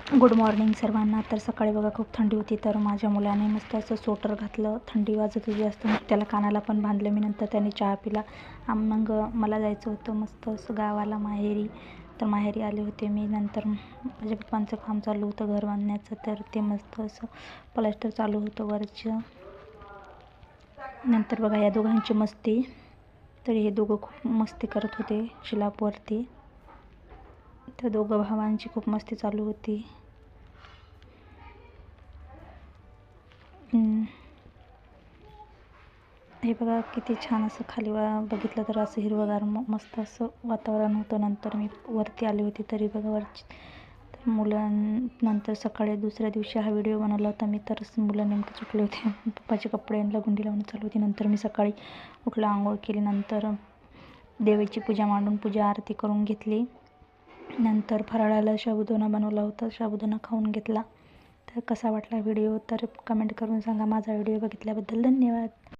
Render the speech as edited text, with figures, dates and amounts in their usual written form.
Good morning सर्वांना. तर सकाळी बघा खूप थंडी होती, तर माझ्या मुलाने मस्त असं स्वेटर घातलं. थंडी वाजत होती जास्त, मग त्याला कानाला पण बांधलं मी. नंतर त्याने चहा पिला. मग मला जायचं होतं मस्त असं गावाला माहेरी. तर माहेरी आले होते मी. नंतर माझ्या पप्पांचं काम चालू होतं घर बांधण्याचं, तर ते मस्त असं प्लास्टर चालू होतं वरचं. नंतर बघा या दोघांची मस्ती. तर हे दोघं खूप मस्ती करत होते स्लॅबवरती. त्या दोघं भावांची खूप मस्ती चालू होती. हे बघा किती छान असं खाली बघितलं तर असं हिरवंगार मस्त असं वातावरण होतं. नंतर मी वरती आली होती, तरी बघा वरची तर नंतर सकाळी दुसऱ्या दिवशी हा व्हिडिओ बनवला होता मी. तर मुलं नेमके चुकले होते. पप्पाचे कपडे यांना गुंडी लावून चालू होती. नंतर मी सकाळी उठला, आंघोळ केली. नंतर देवीची पूजा मांडून पूजा आरती करून घेतली. नंतर फराळाला साबुदाणा बनवला होता, साबुदाणा खाऊन घेतला. तर कसा वाटला व्हिडिओ तर कमेंट करून सांगा. माझा व्हिडिओ बघितल्याबद्दल धन्यवाद.